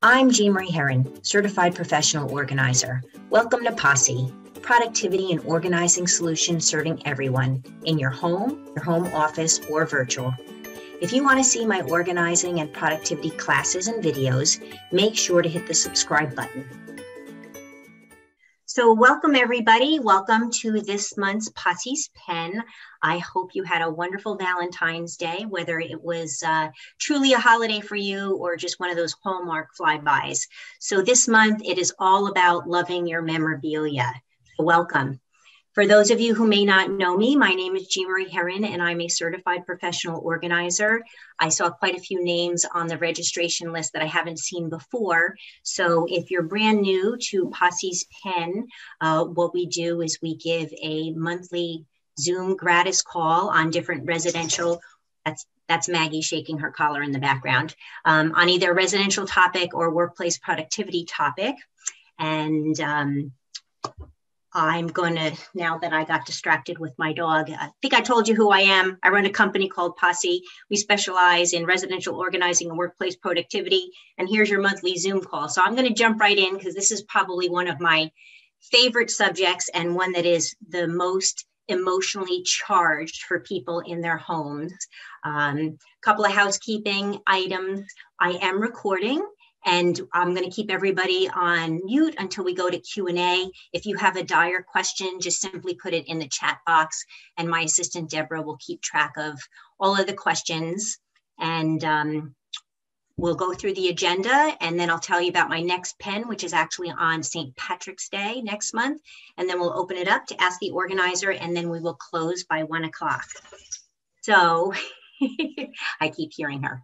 I'm Jean Marie Herron, Certified Professional Organizer. Welcome to POSSE, productivity and organizing solutions serving everyone in your home office, or virtual. If you want to see my organizing and productivity classes and videos, make sure to hit the subscribe button. So welcome everybody. Welcome to this month's POSSE's Pen. I hope you had a wonderful Valentine's Day, whether it was truly a holiday for you or just one of those Hallmark flybys. So this month it is all about loving your memorabilia. Welcome. For those of you who may not know me, my name is Jean Marie Herron and I'm a certified professional organizer. I saw quite a few names on the registration list that I haven't seen before. So if you're brand new to POSSE's Pen, what we do is we give a monthly Zoom gratis call on different residential, that's Maggie shaking her collar in the background, on either a residential topic or workplace productivity topic. And I'm going to, now that I got distracted with my dog, I think I told you who I am. I run a company called POSSE. We specialize in residential organizing and workplace productivity. And here's your monthly Zoom call. So I'm going to jump right in because this is probably one of my favorite subjects and one that is the most emotionally charged for people in their homes. Couple of housekeeping items. I am recording. And I'm going to keep everybody on mute until we go to Q&A. If you have a dire question, just simply put it in the chat box and my assistant Deborah will keep track of all of the questions. And we'll go through the agenda and then I'll tell you about my next pen, which is actually on St. Patrick's Day next month. And then we'll open it up to ask the organizer and then we will close by 1 o'clock. So I keep hearing her.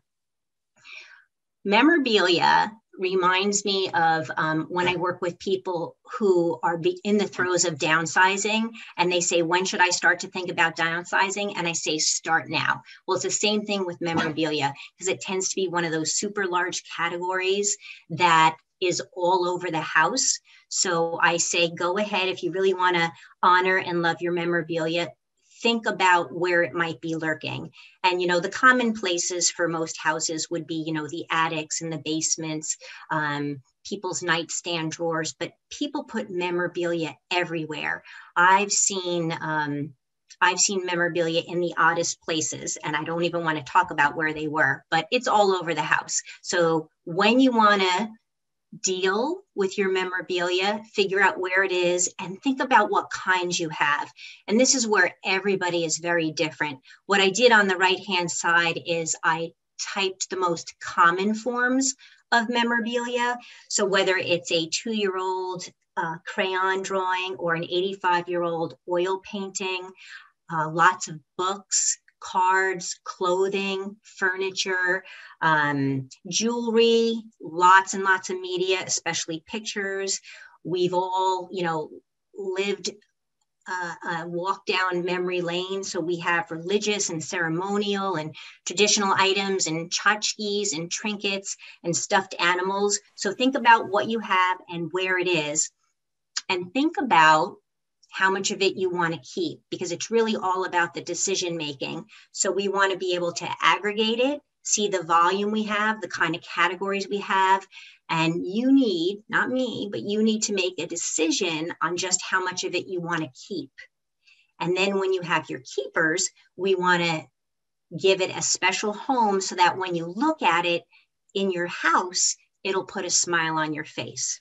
Memorabilia reminds me of when I work with people who are in the throes of downsizing and they say, when should I start to think about downsizing? And I say, start now. Well, it's the same thing with memorabilia because it tends to be one of those super large categories that is all over the house. So I say, go ahead if you really want to honor and love your memorabilia. Think about where it might be lurking. And, you know, the common places for most houses would be, you know, the attics and the basements, people's nightstand drawers, but people put memorabilia everywhere. I've seen memorabilia in the oddest places, and I don't even want to talk about where they were, but it's all over the house. So when you want to deal with your memorabilia, figure out where it is and think about what kinds you have. And this is where everybody is very different. What I did on the right-hand side is I typed the most common forms of memorabilia. So whether it's a 2-year-old crayon drawing or an 85-year-old oil painting, lots of books, cards, clothing, furniture, jewelry, lots and lots of media, especially pictures. We've all, you know, lived, walked down memory lane. So we have religious and ceremonial and traditional items and tchotchkes and trinkets and stuffed animals. So think about what you have and where it is, and think about how much of it you want to keep, because it's really all about the decision making. So we want to be able to aggregate it, see the volume we have, the kind of categories we have, and you need, not me, but you need to make a decision on just how much of it you want to keep. And then when you have your keepers, we want to give it a special home so that when you look at it in your house, it'll put a smile on your face.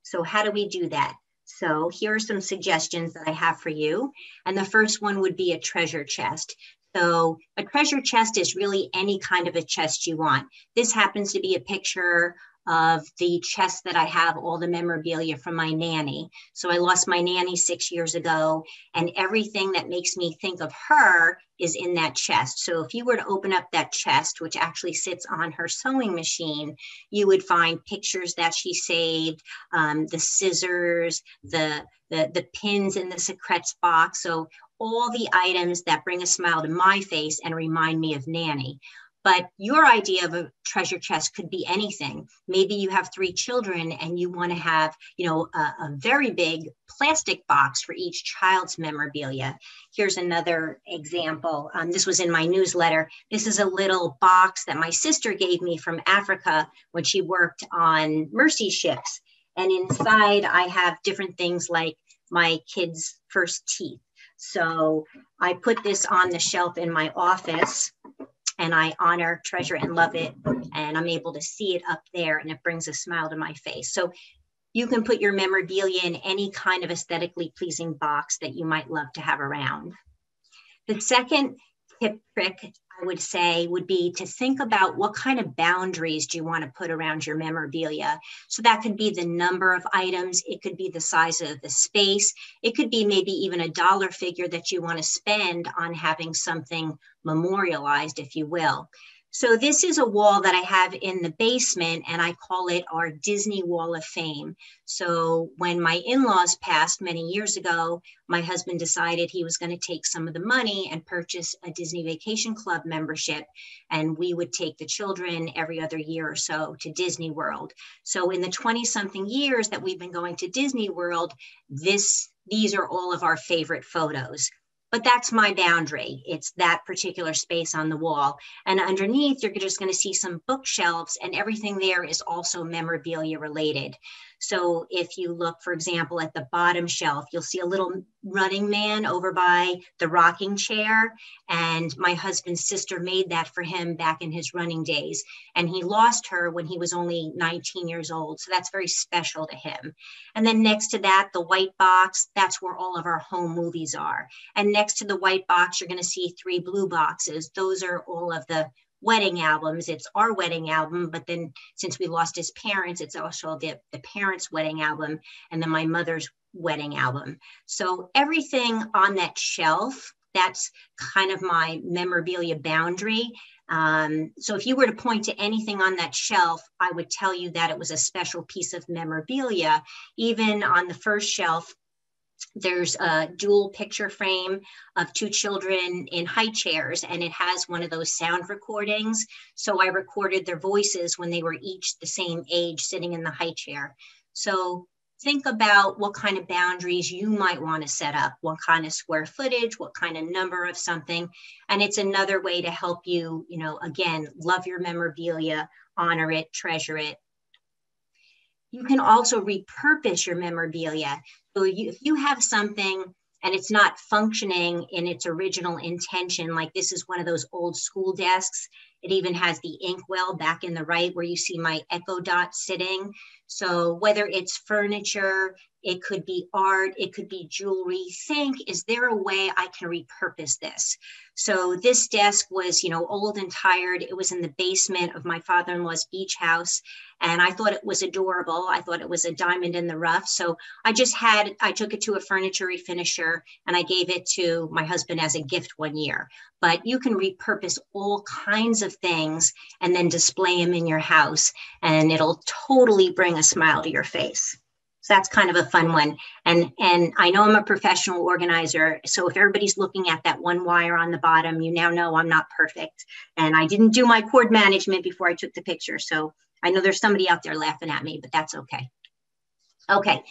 So how do we do that? So here are some suggestions that I have for you. And the first one would be a treasure chest. So a treasure chest is really any kind of a chest you want. This happens to be a picture of the chest that I have all the memorabilia from my nanny. So I lost my nanny 6 years ago, and everything that makes me think of her is in that chest. So if you were to open up that chest, which actually sits on her sewing machine, you would find pictures that she saved, the scissors, the pins in the secrets box. So all the items that bring a smile to my face and remind me of Nanny. But your idea of a treasure chest could be anything. Maybe you have 3 children and you want to have, a very big plastic box for each child's memorabilia. Here's another example. This was in my newsletter. This is a little box that my sister gave me from Africa when she worked on mercy ships. And inside I have different things like my kids' first teeth. So I put this on the shelf in my office, and I honor, treasure, and love it. And I'm able to see it up there, and it brings a smile to my face. So you can put your memorabilia in any kind of aesthetically pleasing box that you might love to have around. The second tip trick I would say would be to think about what kind of boundaries do you want to put around your memorabilia. So that could be the number of items. It could be the size of the space. It could be maybe even a dollar figure that you want to spend on having something memorialized, if you will. So this is a wall that I have in the basement, and I call it our Disney Wall of Fame. So when my in-laws passed many years ago, my husband decided he was going to take some of the money and purchase a Disney Vacation Club membership, and we would take the children every other year or so to Disney World. So in the 20-something years that we've been going to Disney World, these are all of our favorite photos. But that's my boundary. It's that particular space on the wall. And underneath, you're just going to see some bookshelves, and everything there is also memorabilia related. So if you look, for example, at the bottom shelf, you'll see a little running man over by the rocking chair. And my husband's sister made that for him back in his running days. And he lost her when he was only 19 years old. So that's very special to him. And then next to that, the white box, that's where all of our home movies are. And next to the white box, you're going to see 3 blue boxes. Those are all of the wedding albums. It's our wedding album, but then since we lost his parents, it's also the parents' wedding album, and then my mother's wedding album. So everything on that shelf, that's kind of my memorabilia boundary. So if you were to point to anything on that shelf, I would tell you that it was a special piece of memorabilia. Even on the first shelf, there's a dual picture frame of 2 children in high chairs, and it has one of those sound recordings. So I recorded their voices when they were each the same age sitting in the high chair. So think about what kind of boundaries you might want to set up, what kind of square footage, what kind of number of something. And it's another way to help you, again, love your memorabilia, honor it, treasure it. You can also repurpose your memorabilia. So if you have something and it's not functioning in its original intention, like this is one of those old school desks, it even has the inkwell back in the right where you see my Echo Dot sitting. So whether it's furniture, it could be art, it could be jewelry, think, is there a way I can repurpose this? So this desk was, old and tired. It was in the basement of my father-in-law's beach house. And I thought it was adorable. I thought it was a diamond in the rough. So I took it to a furniture refinisher, and I gave it to my husband as a gift one year. But you can repurpose all kinds of things and then display them in your house, and it'll totally bring a smile to your face. So that's kind of a fun one. And I know I'm a professional organizer. So if everybody's looking at that one wire on the bottom, you now know I'm not perfect. And I didn't do my cord management before I took the picture. So I know there's somebody out there laughing at me, but that's okay. Okay,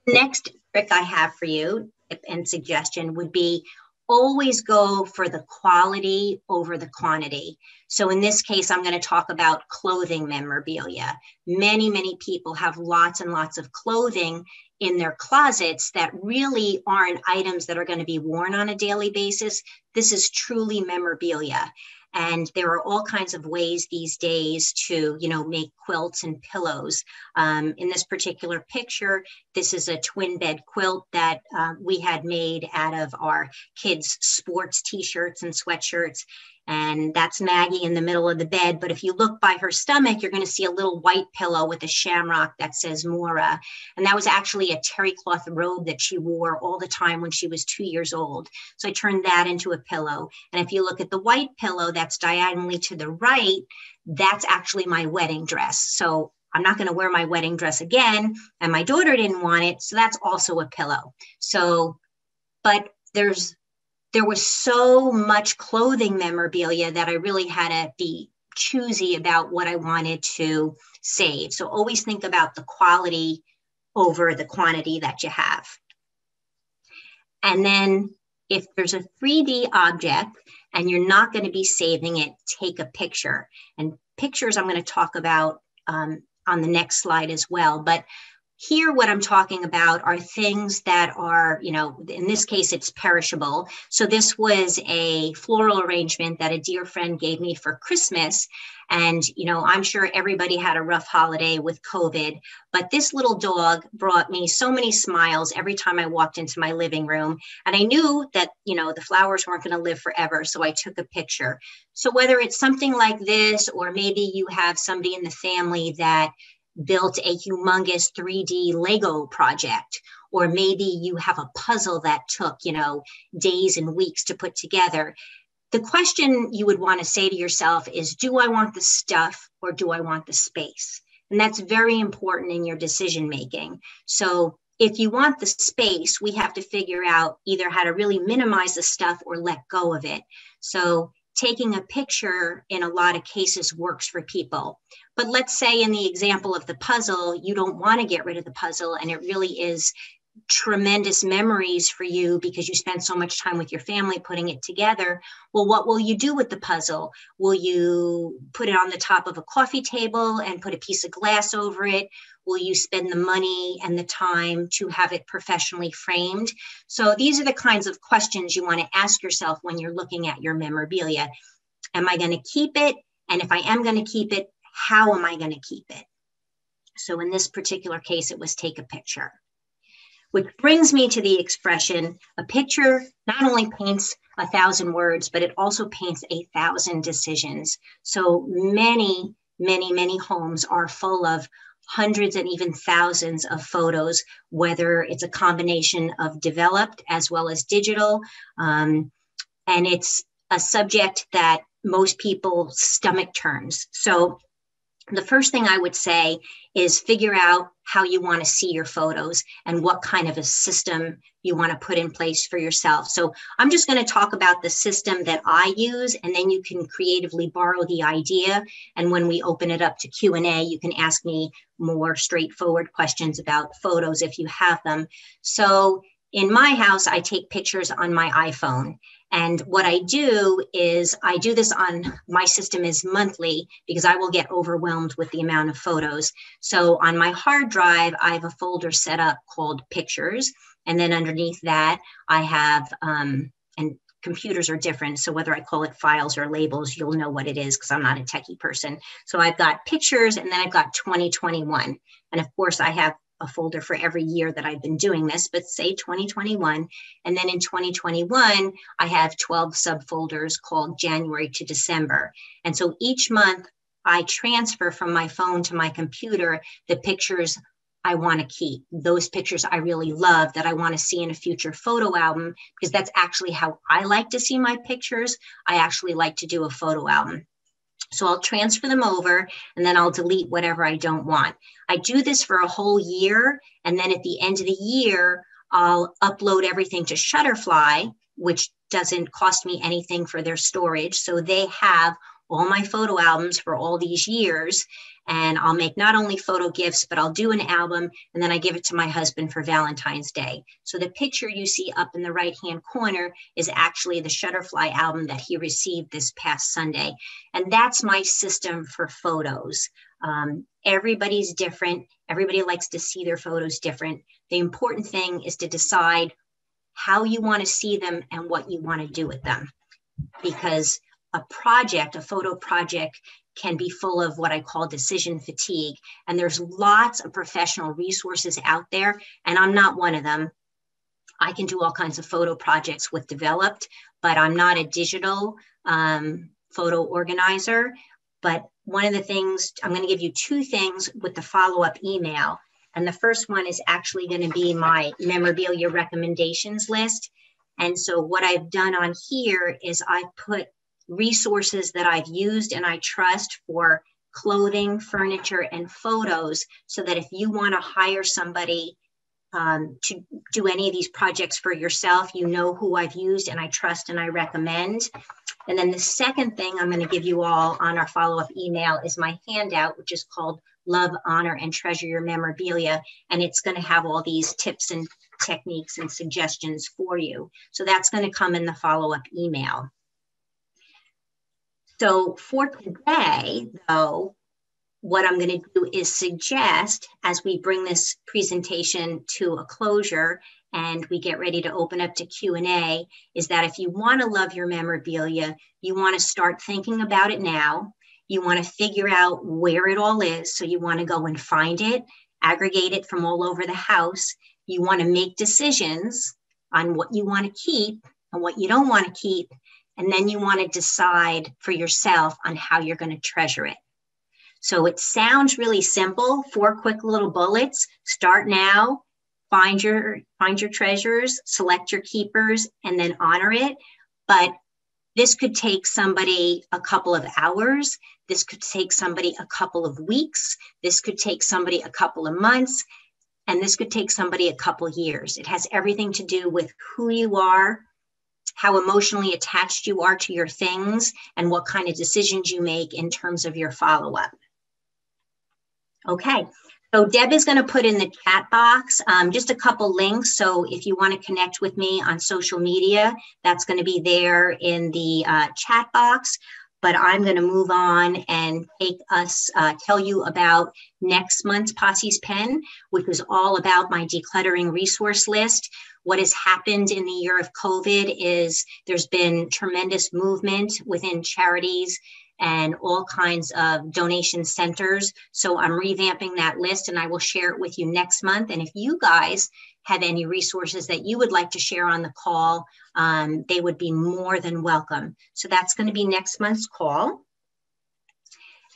next trick I have for you and suggestion would be always go for the quality over the quantity. So in this case, I'm going to talk about clothing memorabilia. Many, many people have lots and lots of clothing in their closets that really aren't items that are going to be worn on a daily basis. This is truly memorabilia. And there are all kinds of ways these days to, make quilts and pillows. In this particular picture, this is a twin bed quilt that we had made out of our kids' sports t-shirts and sweatshirts. And that's Maggie in the middle of the bed. But if you look by her stomach, you're going to see a little white pillow with a shamrock that says Mora. And that was actually a terry cloth robe that she wore all the time when she was 2 years old. So I turned that into a pillow. And if you look at the white pillow that's diagonally to the right, that's actually my wedding dress. So I'm not going to wear my wedding dress again. And my daughter didn't want it. So that's also a pillow. So, but there was so much clothing memorabilia that I really had to be choosy about what I wanted to save. So always think about the quality over the quantity that you have. And then if there's a 3D object and you're not going to be saving it, take a picture. And pictures I'm going to talk about on the next slide as well. But here, what I'm talking about are things that are, you know, in this case, it's perishable. So this was a floral arrangement that a dear friend gave me for Christmas. And, you know, I'm sure everybody had a rough holiday with COVID, but this little dog brought me so many smiles every time I walked into my living room. And I knew that, you know, the flowers weren't going to live forever. So I took a picture. So whether it's something like this, or maybe you have somebody in the family that built a humongous 3D Lego project, or maybe you have a puzzle that took, you know, days and weeks to put together. The question you would want to say to yourself is, do I want the stuff or do I want the space? And that's very important in your decision making. So if you want the space, we have to figure out either how to really minimize the stuff or let go of it. So taking a picture in a lot of cases works for people. But let's say in the example of the puzzle, you don't want to get rid of the puzzle and it really is tremendous memories for you because you spent so much time with your family putting it together. Well, what will you do with the puzzle? Will you put it on the top of a coffee table and put a piece of glass over it? Will you spend the money and the time to have it professionally framed? So these are the kinds of questions you want to ask yourself when you're looking at your memorabilia. Am I going to keep it? And if I am going to keep it, how am I going to keep it? So in this particular case, it was take a picture. Which brings me to the expression, a picture not only paints 1,000 words, but it also paints 1,000 decisions. So many, many, many homes are full of hundreds and even thousands of photos, whether it's a combination of developed as well as digital. And it's a subject that most people stomach turns. So the first thing I would say is figure out how you want to see your photos and what kind of a system you want to put in place for yourself. So I'm just going to talk about the system that I use, and then you can creatively borrow the idea. And when we open it up to Q&A, you can ask me more straightforward questions about photos if you have them. So in my house, I take pictures on my iPhone. And what I do is I do this on my system is monthly because I will get overwhelmed with the amount of photos. So on my hard drive, I have a folder set up called pictures. And then underneath that, I have, and computers are different. So whether I call it files or labels, you'll know what it is because I'm not a techie person. So I've got pictures and then I've got 2021. And of course I have a folder for every year that I've been doing this, but say 2021. And then in 2021, I have 12 subfolders called January to December. And so each month I transfer from my phone to my computer the pictures I want to keep, those pictures I really love that I want to see in a future photo album, because that's actually how I like to see my pictures. I actually like to do a photo album. So I'll transfer them over and then I'll delete whatever I don't want. I do this for a whole year. And then at the end of the year, I'll upload everything to Shutterfly, which doesn't cost me anything for their storage. So they have all my photo albums for all these years. And I'll make not only photo gifts, but I'll do an album and then I give it to my husband for Valentine's Day. So the picture you see up in the right-hand corner is actually the Shutterfly album that he received this past Sunday. And that's my system for photos. Everybody's different. Everybody likes to see their photos different. The important thing is to decide how you want to see them and what you want to do with them. Because a project, a photo project, can be full of what I call decision fatigue. And there's lots of professional resources out there, and I'm not one of them. I can do all kinds of photo projects with developed, but I'm not a digital photo organizer. But one of the things, I'm going to give you two things with the follow-up email. And the first one is actually going to be my memorabilia recommendations list. And so what I've done on here is I've put resources that I've used and I trust for clothing, furniture, and photos, so that if you want to hire somebody to do any of these projects for yourself. You know who I've used and I trust and I recommend. And then the second thing I'm going to give you all on our follow-up email is my handout, which is called Love, Honor, and Treasure Your Memorabilia. And it's going to have all these tips and techniques and suggestions for you. So that's going to come in the follow-up email. So for today, though, what I'm going to do is suggest, as we bring this presentation to a closure and we get ready to open up to Q&A, is that if you want to love your memorabilia, you want to start thinking about it now. You want to figure out where it all is. So you want to go and find it, aggregate it from all over the house. You want to make decisions on what you want to keep and what you don't want to keep. And then you want to decide for yourself on how you're going to treasure it. So it sounds really simple, 4 quick little bullets. Start now, find your treasures, select your keepers, and then honor it. But this could take somebody a couple of hours. This could take somebody a couple of weeks. This could take somebody a couple of months. And this could take somebody a couple of years. It has everything to do with who you are, how emotionally attached you are to your things, and what kind of decisions you make in terms of your follow-up. Okay, so Deb is going to put in the chat box just a couple links. So if you want to connect with me on social media, that's going to be there in the chat box. But I'm going to move on and tell you about next month's Posse's Pen, which was all about my decluttering resource list. What has happened in the year of COVID is there's been tremendous movement within charities and all kinds of donation centers. So I'm revamping that list and I will share it with you next month. And if you guys have any resources that you would like to share on the call, they would be more than welcome. So that's going to be next month's call.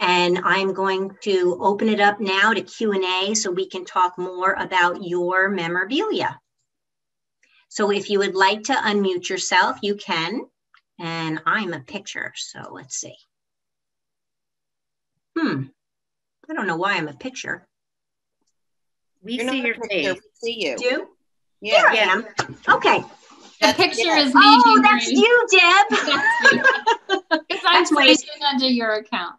And I'm going to open it up now to Q&A so we can talk more about your memorabilia. So if you would like to unmute yourself, you can. And I'm a picture, so let's see. I don't know why I'm a picture. We see your face. We see you. Do? Yeah. Here I am. Okay. The picture is me. Oh, that's you, Deb. Because I'm signing under your account.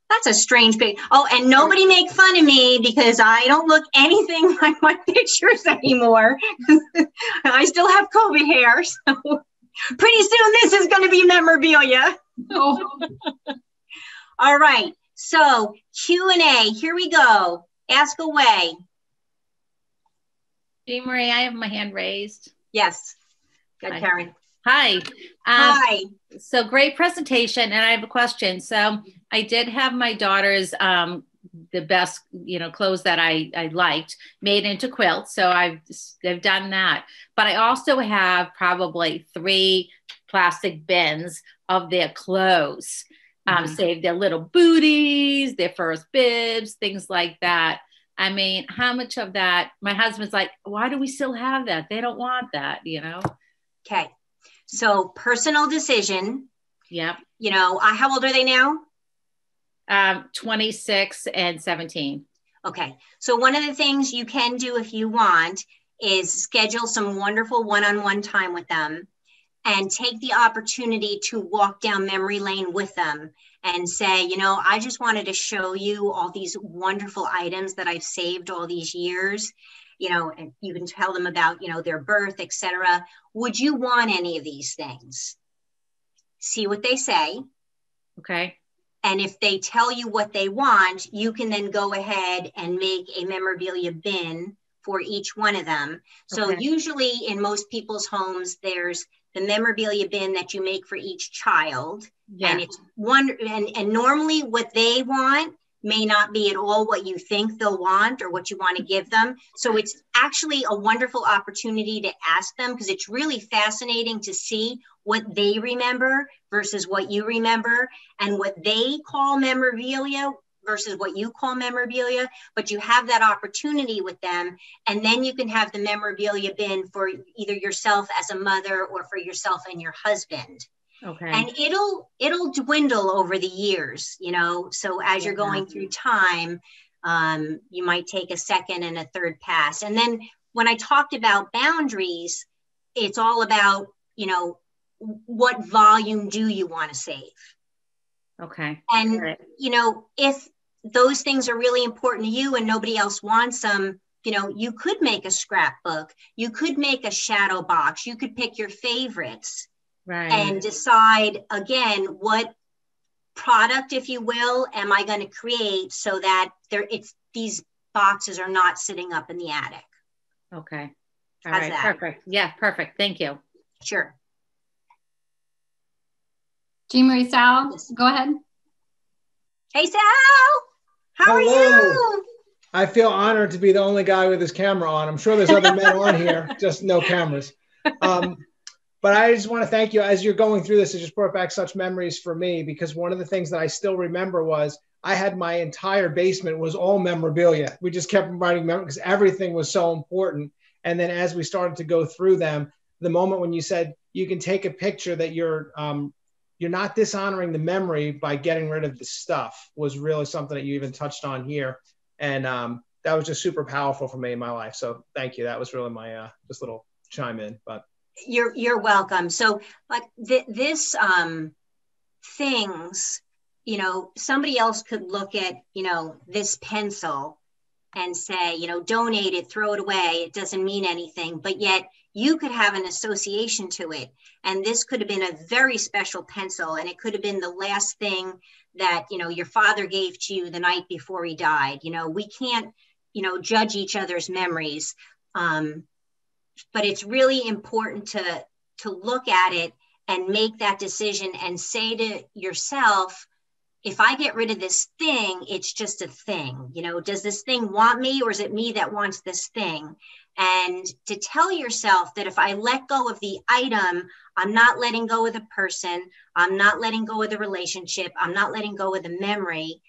That's a strange picture. Oh, and nobody make fun of me because I don't look anything like my pictures anymore. I still have COVID hair. So pretty soon this is going to be memorabilia. Oh. All right. So Q&A, here we go. Ask away. Jean Marie, I have my hand raised. Yes. Good, Karen. Hi. Hi. So great presentation. And I have a question. So I did have my daughter's, the best, clothes that I liked made into quilts. So I've done that. But I also have probably 3 plastic bins of their clothes. Save their little booties, their first bibs, things like that. I mean, how much of that? My husband's like, why do we still have that? They don't want that, Okay. So personal decision. Yep. How old are they now? 26 and 17. Okay. So one of the things you can do if you want is schedule some wonderful one-on-one time with them and take the opportunity to walk down memory lane with them and say, I just wanted to show you all these wonderful items that I've saved all these years, and you can tell them about, their birth, etc. Would you want any of these things? See what they say. Okay. And if they tell you what they want, you can then go ahead and make a memorabilia bin for each one of them. So usually in most people's homes, there's the memorabilia bin that you make for each child. Yeah. And it's and normally what they want may not be at all what you think they'll want or what you want to give them. So it's actually a wonderful opportunity to ask them, because it's really fascinating to see what they remember versus what you remember, and what they call memorabilia versus what you call memorabilia. But you have that opportunity with them, and then you can have the memorabilia bin for either yourself as a mother or for yourself and your husband. Okay. And it'll dwindle over the years, so as you're going through time, You might take a second and a third pass. And then when I talked about boundaries, it's all about, what volume do you want to save? Okay. And, if those things are really important to you and nobody else wants them, you could make a scrapbook, you could make a shadow box, you could pick your favorites, right, and decide again, what product, if you will, am I going to create so that these boxes are not sitting up in the attic. Okay. All How's right. that? Perfect. Yeah. Perfect. Thank you. Sure. Jean Marie, Sal, go ahead. Hey, Sal, how are Hello. you? I feel honored to be the only guy with his camera on. I'm sure there's other men on here, just no cameras. But I just want to thank you. As you're going through this, it just brought back such memories for me, because one of the things that I still remember was I had my entire basement was all memorabilia. We just kept writing because everything was so important. And then as we started to go through them, the moment when you said you can take a picture that you're not dishonoring the memory by getting rid of the stuff was really something that you even touched on here. And that was just super powerful for me in my life. So thank you. That was really my just little chime in. But You're welcome. So like this things, somebody else could look at, this pencil and say, donate it, throw it away. It doesn't mean anything, but yet you could have an association to it. And this could have been a very special pencil, and it could have been the last thing that, your father gave to you the night before he died. We can't, judge each other's memories. But it's really important to look at it and make that decision and say to yourself, if I get rid of this thing, it's just a thing. Does this thing want me, or is it me that wants this thing? And to tell yourself that if I let go of the item, I'm not letting go of the person, I'm not letting go of the relationship, I'm not letting go of the memory.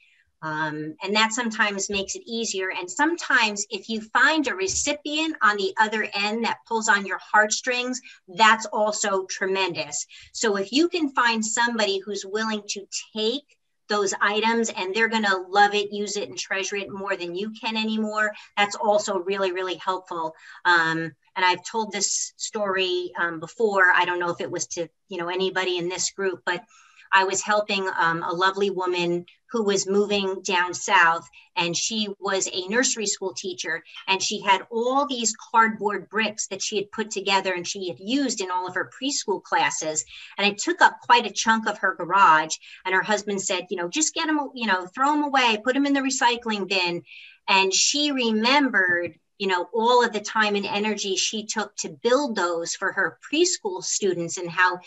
And that sometimes makes it easier. And sometimes if you find a recipient on the other end that pulls on your heartstrings, that's also tremendous. So if you can find somebody who's willing to take those items and they're going to love it, use it, and treasure it more than you can anymore, that's also really, really helpful. And I've told this story before. I don't know if it was to, anybody in this group, but I was helping a lovely woman who was moving down south, and she was a nursery school teacher, and she had all these cardboard bricks that she had put together and she had used in all of her preschool classes. And it took up quite a chunk of her garage. And her husband said, just get them, throw them away, put them in the recycling bin. And she remembered, all of the time and energy she took to build those for her preschool students, and how,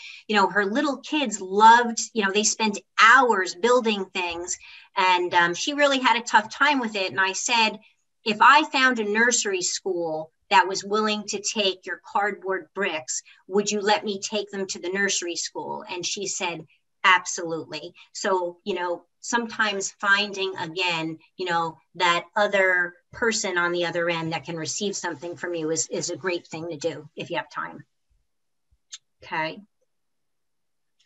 her little kids loved, they spent hours building things. And she really had a tough time with it. And I said, if I found a nursery school that was willing to take your cardboard bricks, would you let me take them to the nursery school? And she said, absolutely. So, sometimes finding again, that other person on the other end that can receive something from you is a great thing to do if you have time. Okay.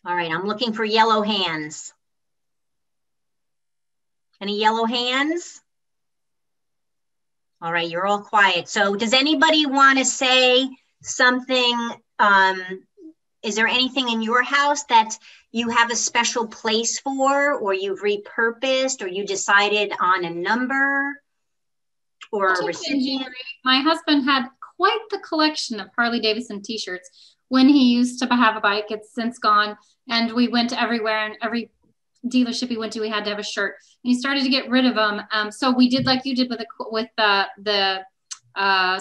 All right. I'm looking for yellow hands. Any yellow hands? All right. You're all quiet. So does anybody want to say something? Is there anything in your house that you have a special place for, or you've repurposed, or you decided on a number or a recipient? My husband had quite the collection of Harley Davidson t-shirts when he used to have a bike. It's since gone, and we went everywhere, and every dealership we went to, we had to have a shirt, and he started to get rid of them. So we did like you did with the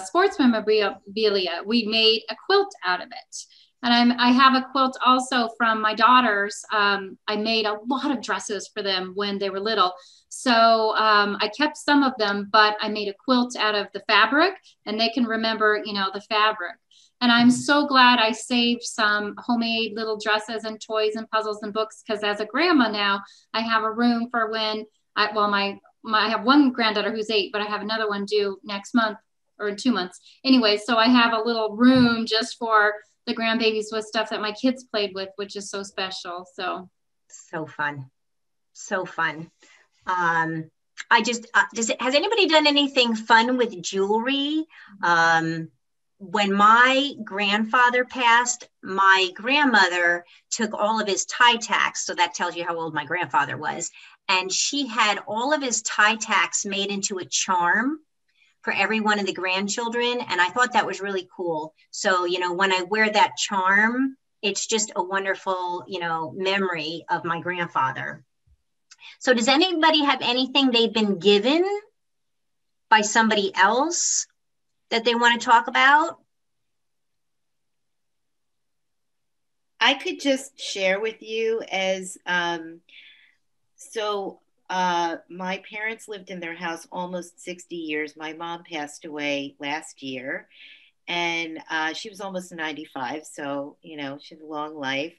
sports memorabilia. We made a quilt out of it. And I have a quilt also from my daughters. I made a lot of dresses for them when they were little. So I kept some of them, but I made a quilt out of the fabric, and they can remember, the fabric. And I'm so glad I saved some homemade little dresses and toys and puzzles and books, because as a grandma now, I have a room for when I have one granddaughter who's 8, but I have another one due next month or in 2 months. Anyway, so I have a little room just for the grandbabies with stuff that my kids played with, which is so special. So fun. So fun. has anybody done anything fun with jewelry? When my grandfather passed, my grandmother took all of his tie tacks. So that tells you how old my grandfather was. And she had all of his tie tacks made into a charm for every one of the grandchildren. And I thought that was really cool. So, you know, when I wear that charm, it's just a wonderful, you know, memory of my grandfather. So does anybody have anything they've been given by somebody else that they want to talk about? I could just share with you as, my parents lived in their house almost 60 years. My mom passed away last year, and she was almost 95. So, you know, she had a long life.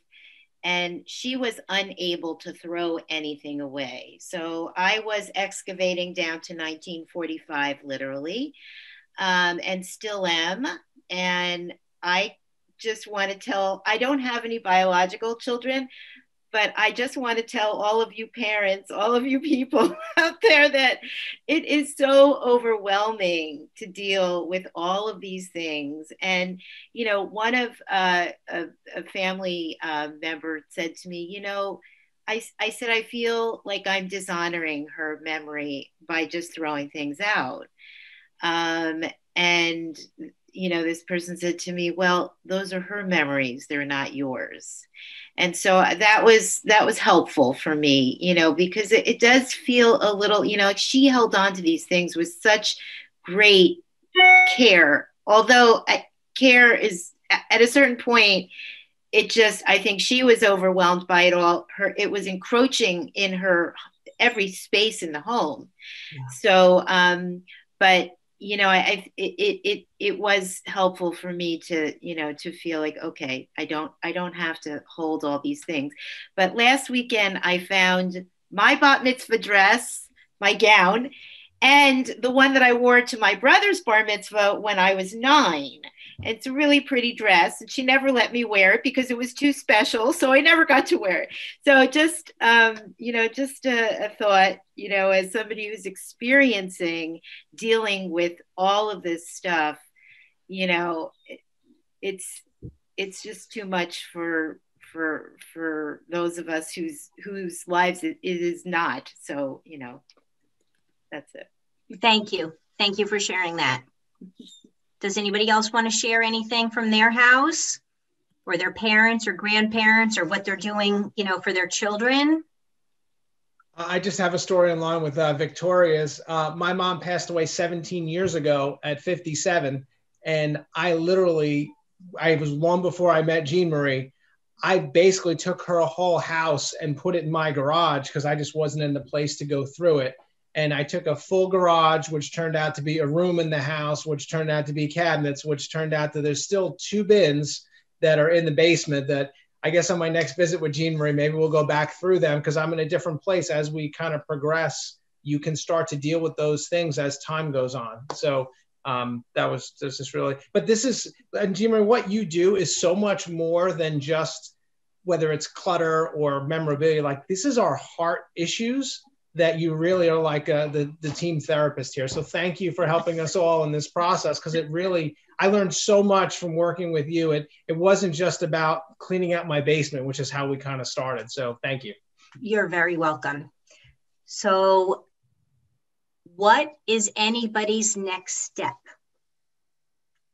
And she was unable to throw anything away. So I was excavating down to 1945, literally, and still am. And I just want to tell, I don't have any biological children, but I just want to tell all of you parents, all of you people out there, that it is so overwhelming to deal with all of these things. And, you know, one of a family member said to me, you know, I said, I feel like I'm dishonoring her memory by just throwing things out. And, you know, this person said to me, well, those are her memories. They're not yours. And so that was helpful for me, you know, because it does feel a little, you know, like she held on to these things with such great care. Although care is at a certain point, it just, I think she was overwhelmed by it all. It was encroaching in her every space in the home. Yeah. So, but you know, it was helpful for me to, you know, to feel like, okay, I don't have to hold all these things. But last weekend I found my bat mitzvah dress, my gown, and the one that I wore to my brother's bar mitzvah when I was 9. It's a really pretty dress, and she never let me wear it because it was too special. So I never got to wear it. So just, you know, just a thought, you know, as somebody who's experiencing dealing with all of this stuff, you know, it's just too much for those of us whose lives it is not. So, you know, that's it. Thank you. Thank you for sharing that. Does anybody else want to share anything from their house or their parents or grandparents or what they're doing, you know, for their children? I just have a story in line with Victoria's. My mom passed away 17 years ago at 57. And I was long before I met Jean Marie. I basically took her whole house and put it in my garage because I just wasn't in the place to go through it. And I took a full garage, which turned out to be a room in the house, which turned out to be cabinets, which turned out that there's still 2 bins that are in the basement that I guess on my next visit with Jean Marie, maybe we'll go back through them because I'm in a different place. As we kind of progress, you can start to deal with those things as time goes on. So this is really, but this is, and Jean Marie, what you do is so much more than just whether it's clutter or memorabilia. Like, this is our heart issues that you really are like the team therapist here. So thank you for helping us all in this process, because it really, I learned so much from working with you. It wasn't just about cleaning out my basement, which is how we kind of started. So thank you. You're very welcome. So what is anybody's next step?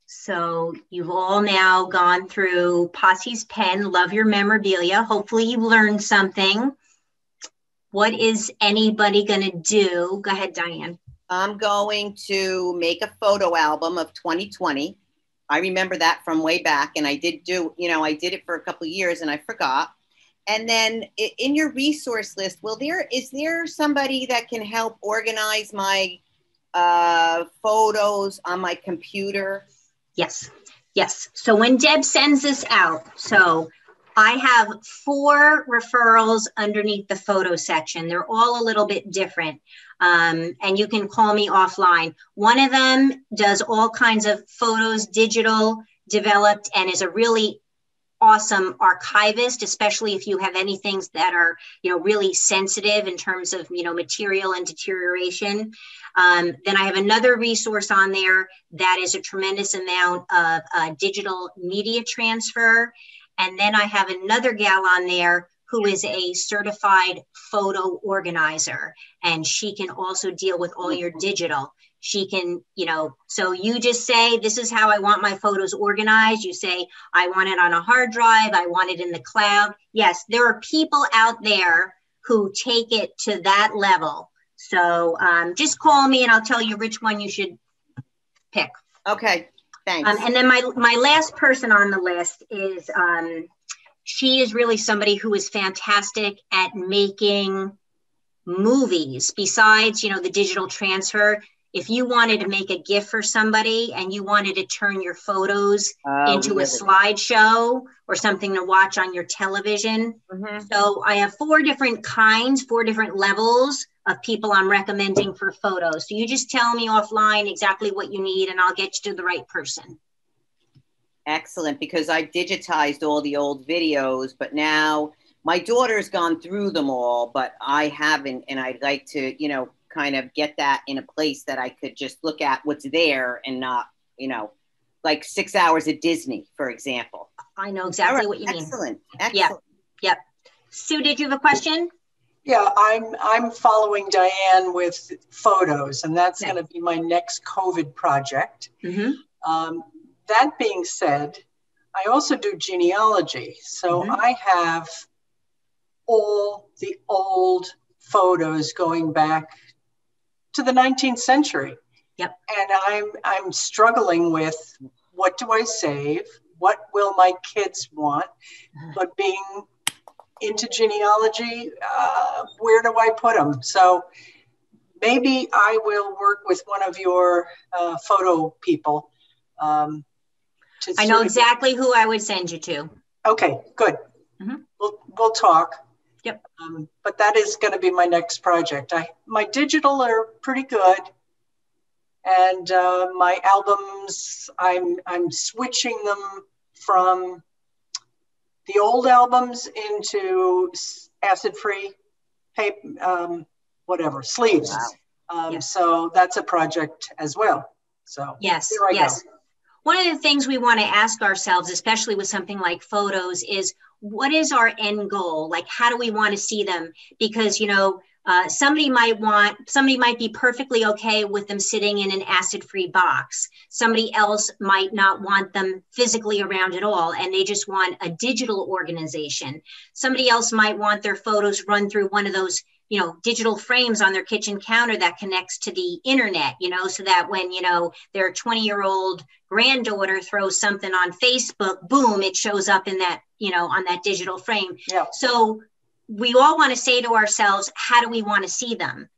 So you've all now gone through Posse's Pen, Love Your Memorabilia. Hopefully you learned something. What is anybody going to do? Go ahead, Diane. I'm going to make a photo album of 2020. I remember that from way back, and I did it for a couple of years and I forgot. And then in your resource list, is there somebody that can help organize my photos on my computer? Yes. So when Deb sends this out, so I have 4 referrals underneath the photo section. They're all a little bit different. And you can call me offline. One of them does all kinds of photos, digital, developed, and is a really awesome archivist, especially if you have any things that are, really sensitive in terms of, material and deterioration. Then I have another resource on there that is a tremendous amount of digital media transfer. And then I have another gal on there who is a certified photo organizer, and she can also deal with all your digital. She can, so you just say, this is how I want my photos organized. You say, I want it on a hard drive. I want it in the cloud. Yes, there are people out there who take it to that level. So just call me and I'll tell you which one you should pick. Okay, thanks. And then my last person on the list is, she is really somebody who is fantastic at making movies besides, the digital transfer. If you wanted to make a GIF for somebody and you wanted to turn your photos into a slideshow or something to watch on your television. Mm-hmm. So I have 4 different levels of people I'm recommending for photos. So you just tell me offline exactly what you need and I'll get you to the right person. Excellent, because I digitized all the old videos, but now my daughter's gone through them all, but I haven't. And I'd like to, kind of get that in a place that I could just look at what's there and not, like 6 hours at Disney, for example. I know exactly what you mean. Excellent. Yep. Sue, did you have a question? Yeah, I'm following Diane with photos, and that's going to be my next COVID project. Mm-hmm. That being said, I also do genealogy. So I have all the old photos going back to the 19th century. Yep. And I'm struggling with, what do I save? What will my kids want? But being into genealogy, where do I put them? So maybe I will work with one of your photo people. I know exactly who I would send you to. Okay, good. Mm-hmm. We'll talk. Yep. But that is going to be my next project. My digital are pretty good, and my albums, I'm switching them from the old albums into acid-free paper, sleeves. Wow. So that's a project as well. So yes. Here I go. One of the things we want to ask ourselves, especially with something like photos, is what is our end goal? Like, how do we want to see them? Because, somebody might be perfectly okay with them sitting in an acid-free box. Somebody else might not want them physically around at all, and they just want a digital organization. Somebody else might want their photos run through one of those, digital frames on their kitchen counter that connects to the internet, so that when, their 20-year-old granddaughter throws something on Facebook, boom, it shows up in that, on that digital frame. Yeah. So we all want to say to ourselves, how do we want to see them?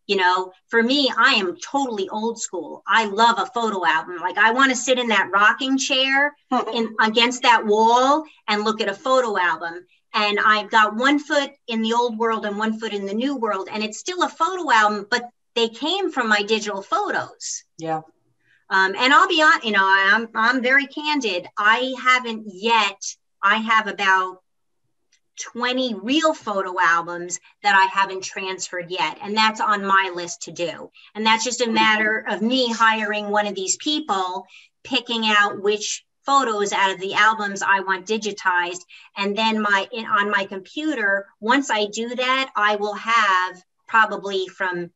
For me, I am totally old school. I love a photo album. Like, I want to sit in that rocking chair against that wall and look at a photo album. And I've got 1 foot in the old world and 1 foot in the new world. And it's still a photo album, but they came from my digital photos. Yeah. And I'll be on, I'm very candid. I have about 20 real photo albums that I haven't transferred yet. And that's on my list to do. And that's just a matter of me hiring one of these people, picking out which photos out of the albums I want digitized. And then on my computer, once I do that, I will have probably from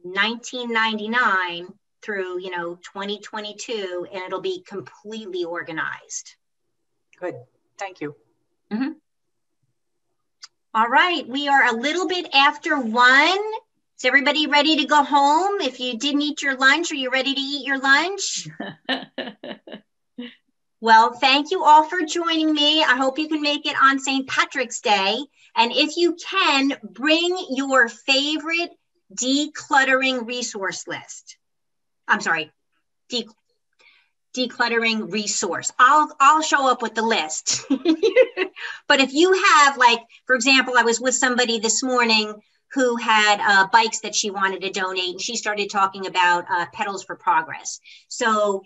1999 through, 2022, and it'll be completely organized. Good. Thank you. Mm-hmm. All right. We are a little bit after 1. Is everybody ready to go home? If you didn't eat your lunch, are you ready to eat your lunch? Well, thank you all for joining me. I hope you can make it on St. Patrick's Day. And if you can, bring your favorite decluttering resource list. I'm sorry, decluttering resource. I'll show up with the list. But if you have, like, for example, I was with somebody this morning who had bikes that she wanted to donate, and she started talking about Pedals for Progress. So,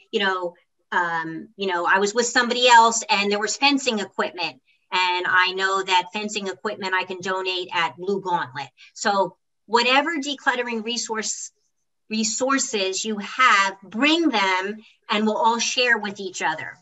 I was with somebody else and there was fencing equipment. And I know that fencing equipment I can donate at Blue Gauntlet. So whatever decluttering resources you have, bring them and we'll all share with each other.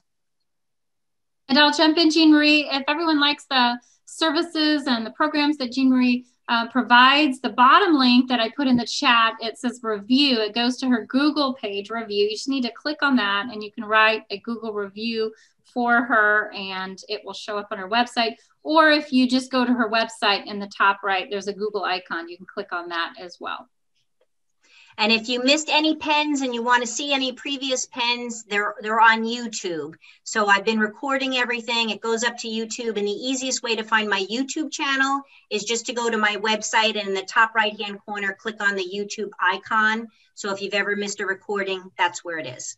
And I'll jump in, Jean Marie. If everyone likes the services and the programs that Jean Marie provides, the bottom link that I put in the chat, it says review. It goes to her Google page, review. You just need to click on that and you can write a Google review for her and it will show up on her website. Or if you just go to her website in the top right, there's a Google icon. You can click on that as well. And if you missed any pens and you want to see any previous pens, they're on YouTube. So I've been recording everything. It goes up to YouTube. And the easiest way to find my YouTube channel is just to go to my website and in the top right-hand corner, click on the YouTube icon. So if you've ever missed a recording, that's where it is.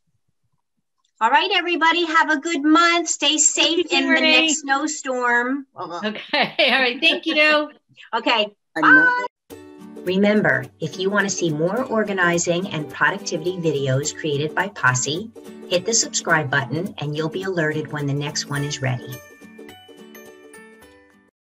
All right, everybody, have a good month. Stay safe in the next snowstorm. Okay, all right, thank you. Okay, bye. Remember, if you want to see more organizing and productivity videos created by Posse, hit the subscribe button and you'll be alerted when the next one is ready.